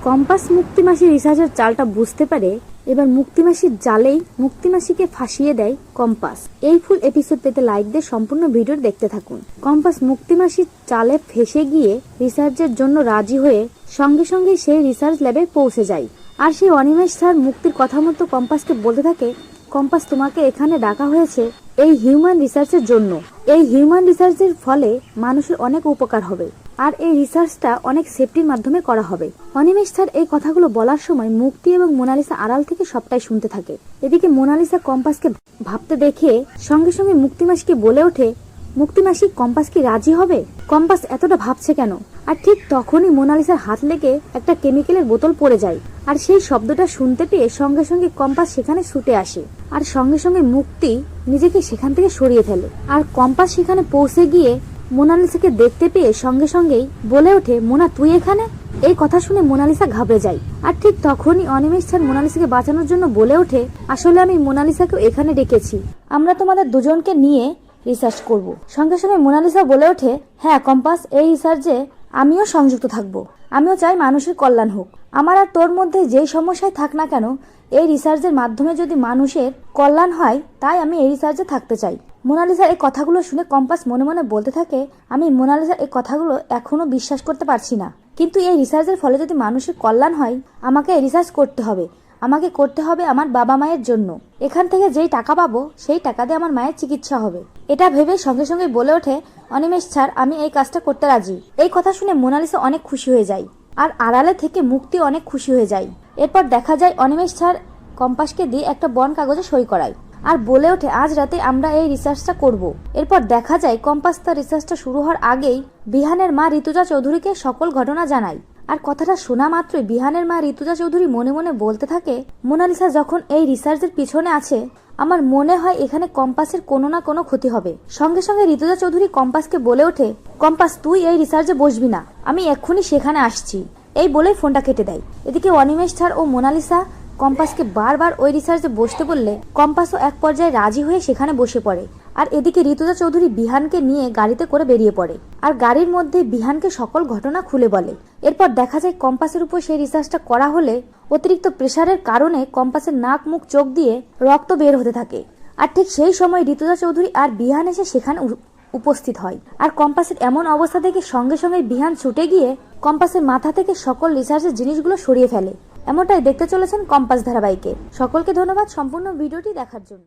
Compass মুক্তিমাসির রিসার্চের চালটা বুঝতে পারে। এবার মুক্তিমাসির জালেই মুক্তিমাসিকে ফাঁসিয়ে দেয় কম্পাস। এই ফুল এপিসোড পেতে লাইক দিয়ে সম্পূর্ণ ভিডিও দেখতে থাকুন। কম্পাস মুক্তিমাসির চালে ফেসে গিয়ে রিসার্চের জন্য রাজি হয়ে সঙ্গে সঙ্গে সেই রিসার্চ ল্যাবে পৌঁছে যায়। আর সেই অনিমেষ স্যার মুক্তির কথা মতো কম্পাসকে বলতে থাকে, কম্পাস তোমাকে এখানে ডাকা হয়েছে এই হিউম্যান রিসার্চের জন্য। এই হিউম্যান রিসার্চের ফলে মানুষের অনেক উপকার হবে, আর এই রিসার্চটা অনেক সেফটির মাধ্যমে করা হবে। অনিমেষ স্যার এই কথাগুলো বলার সময় মুক্তি এবং মোনালিসা আড়াল থেকে সবটাই শুনতে থাকে। এদিকে মোনালিসা কম্পাসকে ভাবতে দেখে সঙ্গে সঙ্গে মুক্তিমাসিকে বলে ওঠে, মুক্তিমাসি কম্পাস কি রাজি হবে? কম্পাস এতটা ভাবছে কেন? আর ঠিক তখনই মোনালিসার হাত লেগে একটা কেমিক্যালের বোতল পড়ে যায়, আর সেই শব্দটা শুনতে পেয়ে সঙ্গে সঙ্গে কম্পাস সেখানে ছুটে আসে, আর সঙ্গে সঙ্গে মুক্তি নিজেকে সেখান থেকে সরিয়ে ফেলে। আর কম্পাস সেখানে পৌঁছে গিয়ে মোনালিসাকে দেখতে পেয়ে সঙ্গে সঙ্গেই বলে ওঠে, মোনা তুই এখানে? এই কথা শুনে মোনালিসা ঘাবড়ে যায়। আর ঠিক তখনই অনিমেষ স্যার মোনালিসাকে বাঁচানোর জন্য বলে ওঠে, আসলে আমি মোনালিসাকেও এখানে ডেকেছি, আমরা তোমাদের দুজনকে নিয়ে রিসার্চ করব। সঙ্গে সঙ্গে মোনালিসা বলে ওঠে, হ্যাঁ কম্পাস, এই রিসার্চে আমিও সংযুক্ত থাকব। আমিও চাই মানুষের কল্যাণ হোক। আমার আর তোর মধ্যে যেই সমস্যায় থাক না কেন, এই রিসার্চের মাধ্যমে যদি মানুষের কল্যাণ হয়, তাই আমি এই রিসার্চে থাকতে চাই। মোনালিসার এই কথাগুলো শুনে কম্পাস মনে মনে বলতে থাকে, আমি মোনালিসার এই কথাগুলো এখনো বিশ্বাস করতে পারছি না, কিন্তু এই রিসার্চের ফলে যদি মানুষের কল্যাণ হয়, আমাকে এই রিসার্চ করতে হবে। আমাকে করতে হবে আমার বাবা মায়ের জন্য। এখান থেকে যেই টাকা পাবো সেই টাকা দিয়ে আমার মায়ের চিকিৎসা হবে। এটা ভেবে সঙ্গে সঙ্গে বলে ওঠে, অনিমেষ স্যার আমি এই কাজটা করতে রাজি। এই কথা শুনে মোনালিসা অনেক খুশি হয়ে যায়, আর আড়ালে থেকে মুক্তি অনেক খুশি হয়ে যায়। এরপর দেখা যায় অনিমেষ স্যার কম্পাসকে দিয়ে একটা বন কাগজে সই করায়, আর বলে ওঠে আজ রাতে আমরা এই রিসার্চটা করব। এরপর দেখা যায় কম্পাস তার রিসার্চটা শুরু হওয়ার আগেই বিহানের মা ঋতুজা চৌধুরীকে সকল ঘটনা জানায়। আর কথাটা শোনা মাত্রই বিহানের মা ঋতুজা চৌধুরী মনে মনে বলতে থাকে, মোনালিসা যখন এই রিসার্চের পিছনে আছে, আমার মনে হয় এখানে কম্পাসের কোনো না কোনো ক্ষতি হবে। সঙ্গে সঙ্গে ঋতুজা চৌধুরী কম্পাসকে বলে ওঠে, কম্পাস তুই এই রিসার্চে বসবি না, আমি এক্ষুনি সেখানে আসছি। এই বলেই ফোনটা কেটে দেয়। এদিকে অনিমেষ স্যার ও মোনালিসা কম্পাসকে বারবার ওই রিসার্চে বসতে বললে কম্পাসও এক পর্যায়ে রাজি হয়ে সেখানে বসে পড়ে। আর এদিকে ঋতুজা চৌধুরী বিহানকে নিয়ে গাড়িতে করে বেরিয়ে পড়ে, আর গাড়ির মধ্যে বিহানকে সকল ঘটনা খুলে বলে। এরপর দেখা যায় কম্পাসের উপর সেই রিসার্চটা করা হলে অতিরিক্ত প্রেসারের কারণে কম্পাসের নাক মুখ চোখ দিয়ে রক্ত বের হতে থাকে। আর ঠিক সেই সময় ঋতুজা চৌধুরী আর বিহান এসে সেখানে উপস্থিত হয়। আর কম্পাসের এমন অবস্থা দেখে সঙ্গে সঙ্গে বিহান ছুটে গিয়ে কম্পাসের মাথা থেকে সকল রিসার্চের জিনিসগুলো সরিয়ে ফেলে। এমনটাই দেখতে চলেছেন কম্পাস ধারাবাহিকে। সকলকে ধন্যবাদ সম্পূর্ণ ভিডিওটি দেখার জন্য।